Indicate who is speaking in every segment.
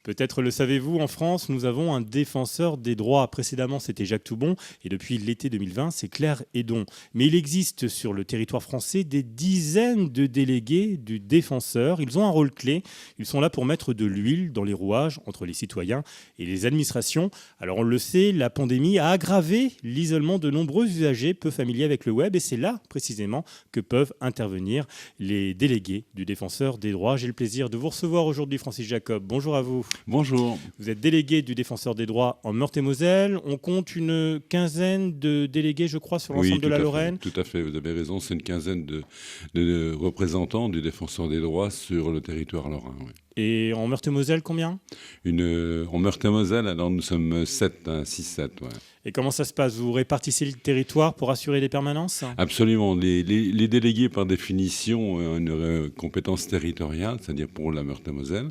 Speaker 1: Peut-être le savez-vous, en France, nous avons un défenseur des droits. Précédemment, c'était Jacques Toubon et depuis l'été 2020, c'est Claire Hédon. Mais il existe sur le territoire français des dizaines de délégués du défenseur. Ils ont un rôle clé. Ils sont là pour mettre de l'huile dans les rouages entre les citoyens et les administrations. Alors on le sait, la pandémie a aggravé l'isolement de nombreux usagers peu familiers avec le web et c'est là précisément que peuvent intervenir les délégués du défenseur des droits. J'ai le plaisir de vous recevoir aujourd'hui, Francis Jacob. Bonjour à vous.
Speaker 2: Bonjour.
Speaker 1: Vous êtes délégué du défenseur des droits en Meurthe-et-Moselle. On compte une quinzaine de délégués, je crois, sur l'ensemble de la Lorraine.
Speaker 2: Tout à fait, vous avez raison. C'est une quinzaine de représentants du défenseur des droits sur le territoire lorrain. Oui.
Speaker 1: Et en Meurthe-et-Moselle, combien ?
Speaker 2: En Meurthe-et-Moselle, alors nous sommes 7, 6-7. Ouais.
Speaker 1: Et comment ça se passe ? Vous répartissez le territoire pour assurer des permanences ?
Speaker 2: Absolument. Les délégués, par définition, ont une compétence territoriale, c'est-à-dire pour la Meurthe-et-Moselle.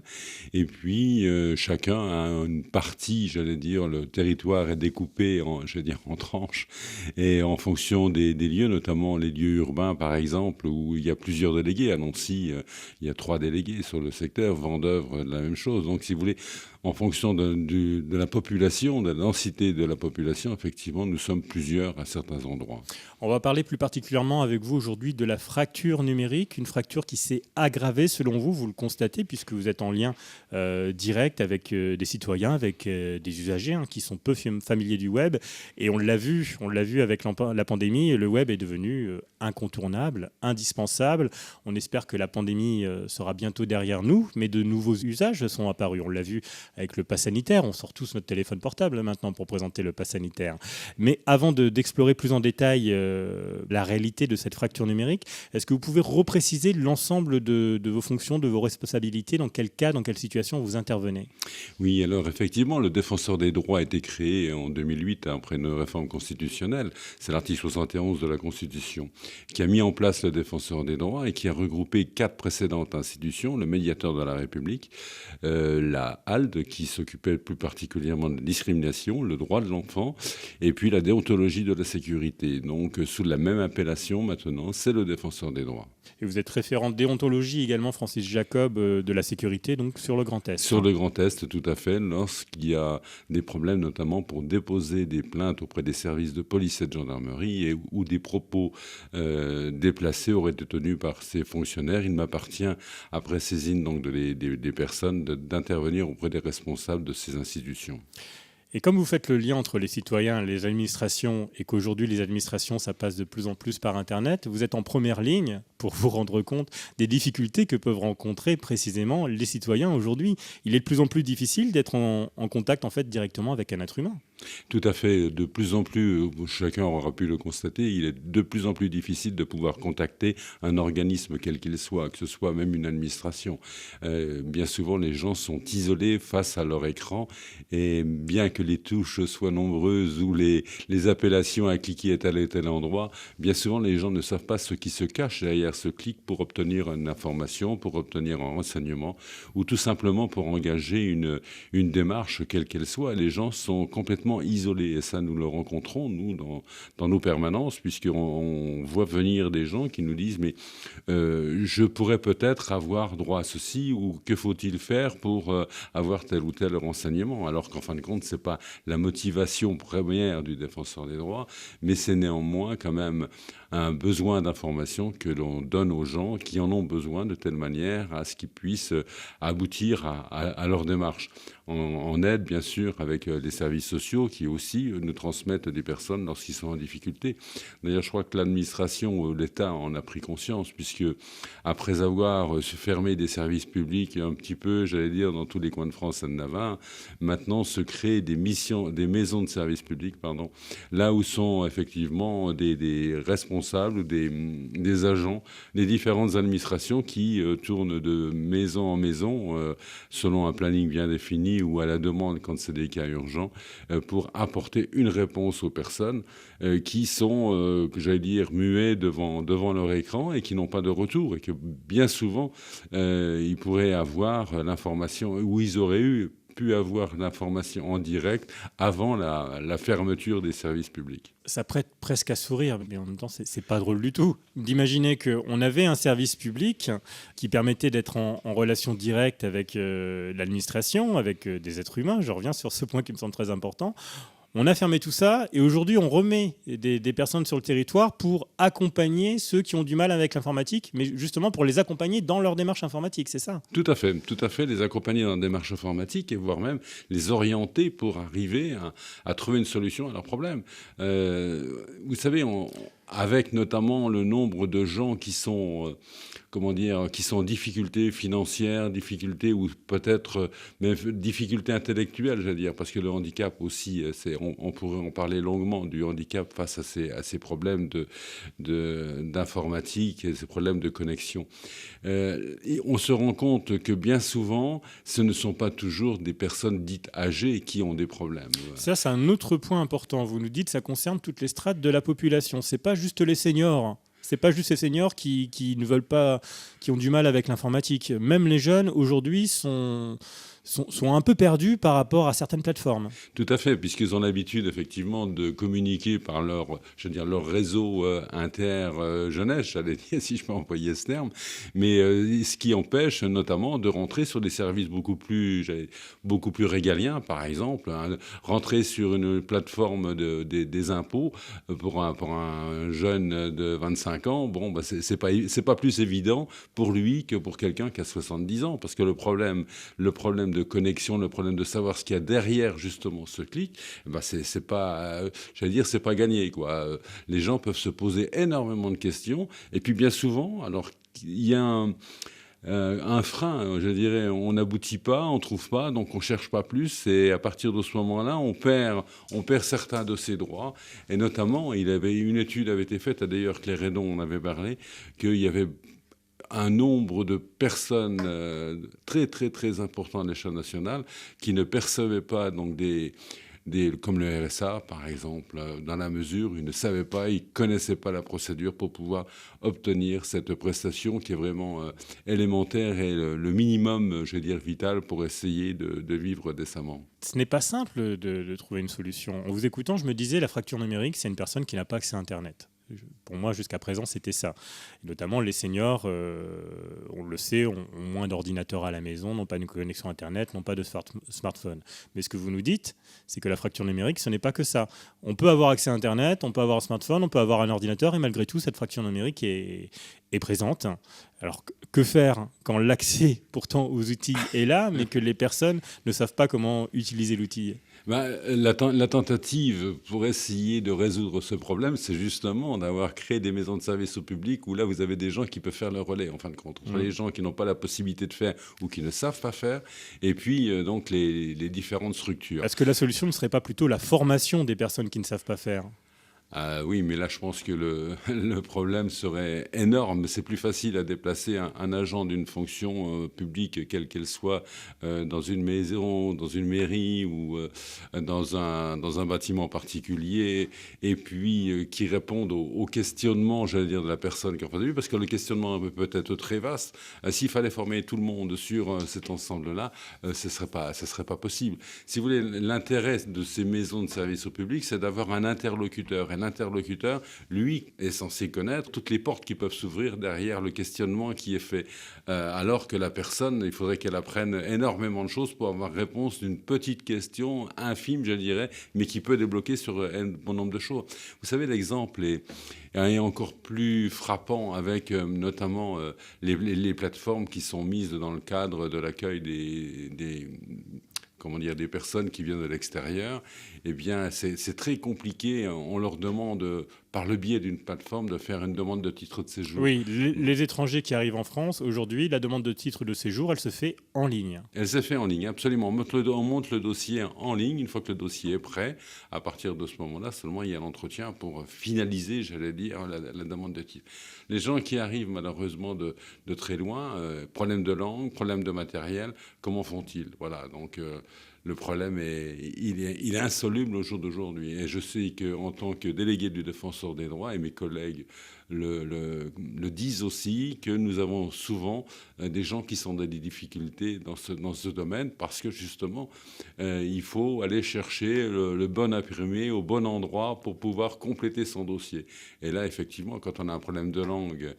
Speaker 2: Et puis, chacun a une partie, j'allais dire, le territoire est découpé en tranches. Et en fonction des lieux, notamment les lieux urbains, par exemple, où il y a plusieurs délégués. À Nancy, il y a 3 délégués sur le secteur. Vendeuvre, la même chose. Donc, si vous voulez, en fonction de la population, de la densité de la population, effectivement, nous sommes plusieurs à certains endroits.
Speaker 1: On va parler plus particulièrement avec vous aujourd'hui de la fracture numérique, une fracture qui s'est aggravée selon vous, vous le constatez, puisque vous êtes en lien direct avec des citoyens, avec des usagers qui sont peu familiers du web. Et on l'a vu avec la pandémie, le web est devenu incontournable, indispensable. On espère que la pandémie sera bientôt derrière nous, mais de nouveaux usages sont apparus. On l'a vu avec le pass sanitaire, on sort tous notre téléphone portable maintenant pour présenter le pass sanitaire. Mais avant d'explorer plus en détail la réalité de cette fracture numérique, est-ce que vous pouvez repréciser l'ensemble de vos fonctions, de vos responsabilités, dans quel cas, dans quelle situation vous intervenez ?
Speaker 2: Oui, alors effectivement, le défenseur des droits a été créé en 2008 après une réforme constitutionnelle. C'est l'article 71 de la Constitution qui a mis en place le défenseur des droits et qui a regroupé 4 précédentes institutions, le médiateur de la République, la HALD qui s'occupait plus particulièrement de la discrimination, le droit de l'enfant et puis la déontologie de la sécurité. Donc sous la même appellation maintenant, c'est le défenseur des droits.
Speaker 1: Et vous êtes référent de déontologie également, Francis Jacob, de la sécurité, donc sur le Grand Est.
Speaker 2: Sur le Grand Est, tout à fait, lorsqu'il y a des problèmes, notamment pour déposer des plaintes auprès des services de police et de gendarmerie où des propos déplacés auraient été tenus par ces fonctionnaires. Il m'appartient, après saisine donc des personnes, d'intervenir auprès des responsables de ces institutions.
Speaker 1: Et comme vous faites le lien entre les citoyens et les administrations, et qu'aujourd'hui les administrations, ça passe de plus en plus par Internet, vous êtes en première ligne pour vous rendre compte des difficultés que peuvent rencontrer précisément les citoyens aujourd'hui. Il est de plus en plus difficile d'être en contact en fait directement avec un être humain.
Speaker 2: Tout à fait. De plus en plus, chacun aura pu le constater, il est de plus en plus difficile de pouvoir contacter un organisme quel qu'il soit, que ce soit même une administration. Bien souvent, les gens sont isolés face à leur écran et bien que les touches soient nombreuses ou les appellations à cliquer à tel et tel endroit, bien souvent, les gens ne savent pas ce qui se cache derrière ce clic pour obtenir une information, pour obtenir un renseignement ou tout simplement pour engager une démarche quelle qu'elle soit. Les gens sont complètement isolés et ça nous le rencontrons nous dans nos permanences puisqu'on voit venir des gens qui nous disent mais je pourrais peut-être avoir droit à ceci ou que faut-il faire pour avoir tel ou tel renseignement, alors qu'en fin de compte c'est pas la motivation première du défenseur des droits, mais c'est néanmoins quand même un besoin d'information que l'on donne aux gens qui en ont besoin de telle manière à ce qu'ils puissent aboutir à leur démarche. En aide, bien sûr, avec les services sociaux qui aussi nous transmettent des personnes lorsqu'ils sont en difficulté. D'ailleurs, je crois que l'administration, l'État en a pris conscience, puisque après avoir fermé des services publics un petit peu, j'allais dire, dans tous les coins de France et de Navarre, maintenant se créent des maisons de services publics, là où sont effectivement des responsables ou des agents des différentes administrations qui tournent de maison en maison selon un planning bien défini ou à la demande quand c'est des cas urgents pour apporter une réponse aux personnes qui sont, j'allais dire, muets devant leur écran et qui n'ont pas de retour et que bien souvent ils pourraient avoir l'information où ils auraient eu pu avoir l'information en direct avant la fermeture des services publics.
Speaker 1: Ça prête presque à sourire, mais en même temps, c'est pas drôle du tout. D'imaginer qu'on avait un service public qui permettait d'être en relation directe avec l'administration, avec des êtres humains. Je reviens sur ce point qui me semble très important. On a fermé tout ça et aujourd'hui, on remet des personnes sur le territoire pour accompagner ceux qui ont du mal avec l'informatique, mais justement pour les accompagner dans leur démarche informatique, c'est ça?
Speaker 2: Tout à fait, les accompagner dans la démarche informatique et voire même les orienter pour arriver à trouver une solution à leurs problèmes. Vous savez, avec notamment le nombre de gens qui sont, qui sont en difficulté financière, difficulté ou peut-être même difficulté intellectuelle, j'allais dire, parce que le handicap aussi, on pourrait en parler longuement du handicap face à ces problèmes d'informatique et ces problèmes de connexion. Et on se rend compte que bien souvent, ce ne sont pas toujours des personnes dites âgées qui ont des problèmes.
Speaker 1: Ça, c'est un autre point important. Vous nous dites que ça concerne toutes les strates de la population. C'est pas juste les seniors. C'est pas juste les seniors qui ne veulent pas, qui ont du mal avec l'informatique. Même les jeunes aujourd'hui sont un peu perdus par rapport à certaines plateformes.
Speaker 2: Tout à fait, puisqu'ils ont l'habitude effectivement de communiquer par leur réseau inter-jeunesse, j'allais dire, si je peux employer ce terme, mais ce qui empêche notamment de rentrer sur des services beaucoup plus régaliens, par exemple, hein, rentrer sur une plateforme des impôts pour un jeune de 25 ans, bon, bah, c'est pas plus évident pour lui que pour quelqu'un qui a 70 ans, parce que le problème de connexion, le problème de savoir ce qu'il y a derrière justement ce clic, ben c'est pas, j'allais dire, c'est pas gagné, quoi. Les gens peuvent se poser énormément de questions, et puis bien souvent, alors il y a un frein, je dirais, on n'aboutit pas, on trouve pas, donc on cherche pas plus, et à partir de ce moment-là, on perd certains de ses droits, et notamment, une étude avait été faite, d'ailleurs Claire Hédon en avait parlé, qu'il y avait un nombre de personnes très, très, très important à l'échelle nationale qui ne percevaient pas donc comme le RSA, par exemple, dans la mesure où ils ne savaient pas, ils ne connaissaient pas la procédure pour pouvoir obtenir cette prestation qui est vraiment élémentaire et le minimum, je veux dire, vital pour essayer de vivre décemment.
Speaker 1: Ce n'est pas simple de trouver une solution. En vous écoutant, je me disais, la fracture numérique, c'est une personne qui n'a pas accès à Internet. Pour moi, jusqu'à présent, c'était ça. Et notamment, les seniors, on le sait, ont moins d'ordinateurs à la maison, n'ont pas une connexion Internet, n'ont pas de smartphone. Mais ce que vous nous dites, c'est que la fracture numérique, ce n'est pas que ça. On peut avoir accès à Internet, on peut avoir un smartphone, on peut avoir un ordinateur, et malgré tout, cette fracture numérique est présente. Alors, que faire quand l'accès, pourtant, aux outils est là, mais que les personnes ne savent pas comment utiliser l'outil ?
Speaker 2: La tentative pour essayer de résoudre ce problème, c'est justement d'avoir créé des maisons de service au public où là, vous avez des gens qui peuvent faire le relais, en fin de compte, entre les gens qui n'ont pas la possibilité de faire ou qui ne savent pas faire, et puis donc les différentes structures.
Speaker 1: Est-ce que la solution ne serait pas plutôt la formation des personnes qui ne savent pas faire ?
Speaker 2: Oui, mais là, je pense que le problème serait énorme. C'est plus facile à déplacer un agent d'une fonction publique, quelle qu'elle soit, dans une maison, dans une mairie ou dans un bâtiment particulier, et puis qui répondent au questionnement, j'allais dire, de la personne qui en face de lui, parce que le questionnement peut être très vaste. S'il fallait former tout le monde sur cet ensemble-là, ce serait pas possible. Si vous voulez, l'intérêt de ces maisons de service au public, c'est d'avoir un interlocuteur. Un interlocuteur, lui, est censé connaître toutes les portes qui peuvent s'ouvrir derrière le questionnement qui est fait. Alors que la personne, il faudrait qu'elle apprenne énormément de choses pour avoir réponse d'une petite question infime, je dirais, mais qui peut débloquer sur un bon nombre de choses. Vous savez, l'exemple est encore plus frappant avec notamment les plateformes qui sont mises dans le cadre de l'accueil des personnes qui viennent de l'extérieur. Eh bien, c'est très compliqué. On leur demande, par le biais d'une plateforme, de faire une demande de titre de séjour.
Speaker 1: Oui, les étrangers qui arrivent en France, aujourd'hui, la demande de titre de séjour, elle se fait en ligne.
Speaker 2: Elle se fait en ligne, absolument. On monte le dossier en ligne. Une fois que le dossier est prêt, à partir de ce moment-là, seulement il y a l'entretien pour finaliser, j'allais dire, la demande de titre. Les gens qui arrivent malheureusement de très loin, problème de langue, problème de matériel, comment font-ils ? Voilà, donc Le problème il est insoluble au jour d'aujourd'hui. Et je sais qu'en tant que délégué du Défenseur des droits, et mes collègues le disent aussi, que nous avons souvent des gens qui sont dans des difficultés dans ce domaine, parce que justement, il faut aller chercher le bon imprimé au bon endroit pour pouvoir compléter son dossier. Et là, effectivement, quand on a un problème de langue,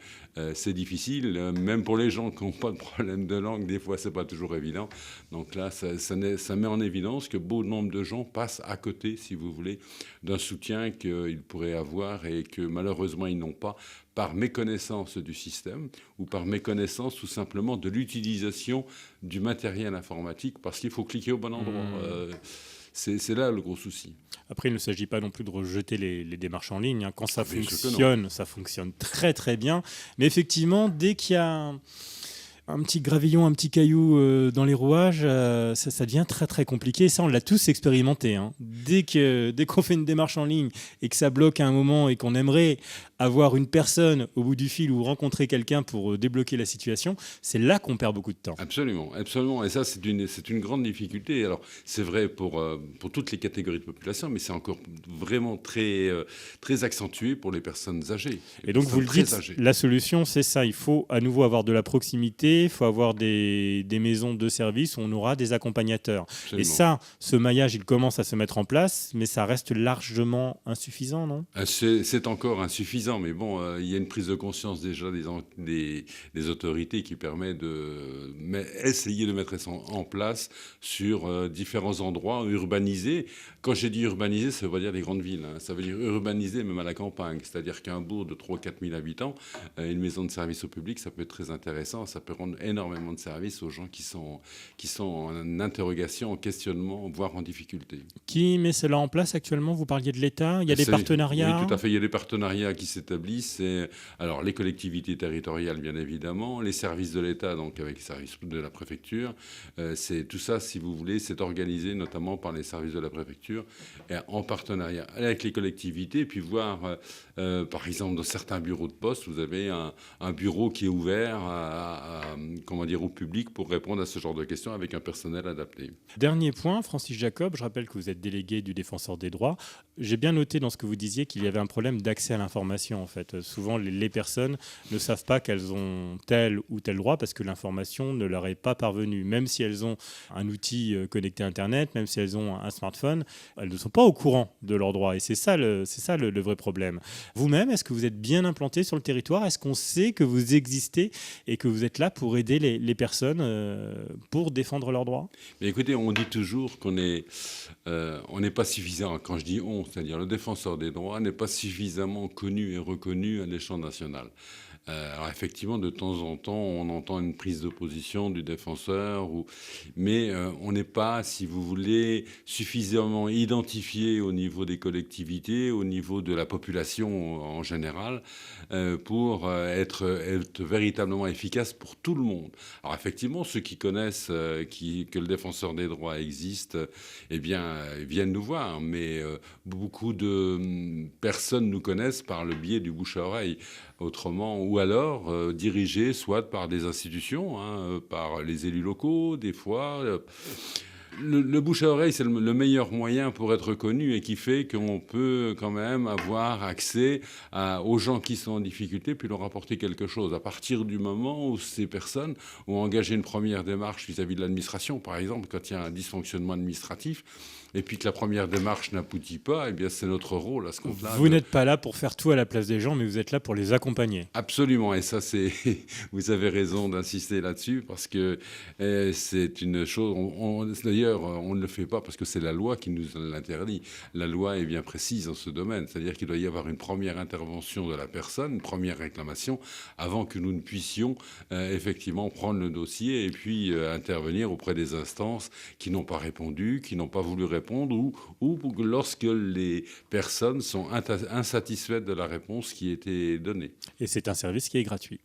Speaker 2: c'est difficile. Même pour les gens qui n'ont pas de problème de langue, des fois, c'est pas toujours évident. Donc là, ça met en évidence que bon nombre de gens passent à côté, si vous voulez, d'un soutien qu'ils pourraient avoir et que malheureusement, ils n'ont pas, par méconnaissance du système ou par méconnaissance tout simplement de l'utilisation du matériel informatique, parce qu'il faut cliquer au bon endroit. C'est là le gros souci.
Speaker 1: Après, il ne s'agit pas non plus de rejeter les démarches en ligne. Quand ça ça fonctionne très très bien. Mais effectivement, dès qu'il y a un petit gravillon, un petit caillou dans les rouages, ça devient très très compliqué. Et ça, on l'a tous expérimenté. Dès qu'on fait une démarche en ligne et que ça bloque à un moment et qu'on aimerait avoir une personne au bout du fil ou rencontrer quelqu'un pour débloquer la situation, c'est là qu'on perd beaucoup de temps.
Speaker 2: Absolument, absolument. Et ça, c'est une grande difficulté. Alors, c'est vrai pour toutes les catégories de population, mais c'est encore vraiment très, très accentué pour les personnes âgées.
Speaker 1: Et donc, vous le dites, la solution, c'est ça. Il faut à nouveau avoir de la proximité, il faut avoir des maisons de service où on aura des accompagnateurs. Absolument. Et ça, ce maillage, il commence à se mettre en place, mais ça reste largement insuffisant, non ?
Speaker 2: C'est encore insuffisant. Mais bon, il y a une prise de conscience déjà des autorités qui permet essayer de mettre ça en place sur différents endroits urbanisés. Quand j'ai dit urbanisé, ça veut pas dire les grandes villes. Ça veut dire urbanisé même à la campagne. C'est-à-dire qu'un bourg de 3 000 à 4 000 habitants, une maison de service au public, ça peut être très intéressant. Ça peut rendre énormément de services aux gens qui sont en interrogation, en questionnement, voire en difficulté.
Speaker 1: Qui met cela en place actuellement ? Vous parliez de l'État. Il y a des partenariats ?
Speaker 2: Oui, tout à fait. Il y a des partenariats qui s'établissent. Alors, les collectivités territoriales, bien évidemment, les services de l'État, donc avec les services de la préfecture. Tout ça, si vous voulez, c'est organisé notamment par les services de la préfecture et en partenariat avec les collectivités. Puis voir, par exemple, dans certains bureaux de poste, vous avez un bureau qui est ouvert au public pour répondre à ce genre de questions avec un personnel adapté.
Speaker 1: Dernier point, Francis Jacob, je rappelle que vous êtes délégué du Défenseur des droits. J'ai bien noté dans ce que vous disiez qu'il y avait un problème d'accès à l'information. En fait, souvent les personnes ne savent pas qu'elles ont tel ou tel droit parce que l'information ne leur est pas parvenue. Même si elles ont un outil connecté à Internet, même si elles ont un smartphone, elles ne sont pas au courant de leurs droits. Et c'est ça le vrai problème. Vous-même, est-ce que vous êtes bien implanté sur le territoire ? Est-ce qu'on sait que vous existez et que vous êtes là pour aider les personnes pour défendre leurs droits ?
Speaker 2: Mais écoutez, on dit toujours qu'on n'est pas suffisant. Quand je dis on, c'est-à-dire le Défenseur des droits n'est pas suffisamment connu et reconnu à l'échelon national. Alors effectivement, de temps en temps, on entend une prise de position du défenseur, mais on n'est pas, si vous voulez, suffisamment identifié au niveau des collectivités, au niveau de la population en général, pour être véritablement efficace pour tout le monde. Alors effectivement, ceux qui connaissent que le Défenseur des droits existe, viennent nous voir, mais beaucoup de personnes nous connaissent par le biais du bouche à oreille. Autrement, ou alors dirigés soit par des institutions, par les élus locaux, des fois. Le bouche à oreille, c'est le meilleur moyen pour être connu et qui fait qu'on peut quand même avoir accès aux gens qui sont en difficulté puis leur apporter quelque chose. À partir du moment où ces personnes ont engagé une première démarche vis-à-vis de l'administration, par exemple, quand il y a un dysfonctionnement administratif, et puis que la première démarche n'aboutit pas, c'est notre rôle à ce compte-là.
Speaker 1: Vous n'êtes pas là pour faire tout à la place des gens, mais vous êtes là pour les accompagner.
Speaker 2: Absolument, et ça, vous avez raison d'insister là-dessus, parce que c'est une chose... D'ailleurs, on ne le fait pas parce que c'est la loi qui nous l'interdit. La loi est bien précise dans ce domaine, c'est-à-dire qu'il doit y avoir une première intervention de la personne, une première réclamation, avant que nous ne puissions effectivement prendre le dossier et puis intervenir auprès des instances qui n'ont pas répondu, qui n'ont pas voulu répondre, ou lorsque les personnes sont insatisfaites de la réponse qui était donnée.
Speaker 1: Et c'est un service qui est gratuit.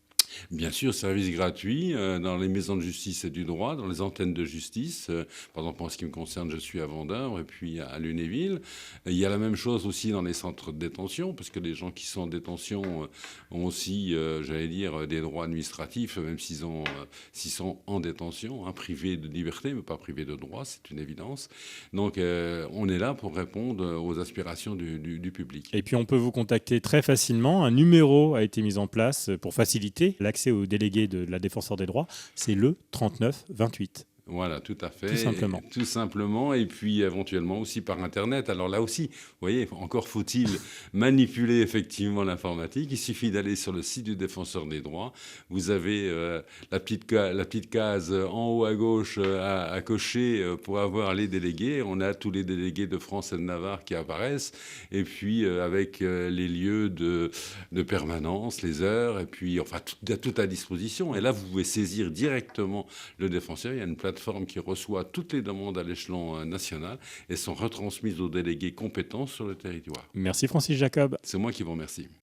Speaker 2: Bien sûr, service gratuit dans les maisons de justice et du droit, dans les antennes de justice. Par exemple, en ce qui me concerne, je suis à Vendeuvre et puis à Lunéville. Il y a la même chose aussi dans les centres de détention, parce que les gens qui sont en détention ont aussi, j'allais dire, des droits administratifs, même s'ils sont en détention, hein, privés de liberté, mais pas privés de droits, c'est une évidence. Donc, on est là pour répondre aux aspirations du public.
Speaker 1: Et puis on peut vous contacter très facilement. Un numéro a été mis en place pour faciliter l'accès aux délégués de la Défenseure des droits. C'est le 39 28.
Speaker 2: Voilà, tout à fait.
Speaker 1: Tout simplement.
Speaker 2: Tout simplement, et puis éventuellement aussi par Internet. Alors là aussi, vous voyez, encore faut-il manipuler effectivement l'informatique. Il suffit d'aller sur le site du Défenseur des droits. Vous avez la petite case en haut à gauche à cocher pour avoir les délégués. On a tous les délégués de France et de Navarre qui apparaissent. Et puis avec les lieux de permanence, les heures, et puis enfin tout à disposition. Et là, vous pouvez saisir directement le défenseur. Il y a une plateforme qui reçoit toutes les demandes à l'échelon national et sont retransmises aux délégués compétents sur le territoire.
Speaker 1: Merci Francis Jacob.
Speaker 2: C'est moi qui vous remercie.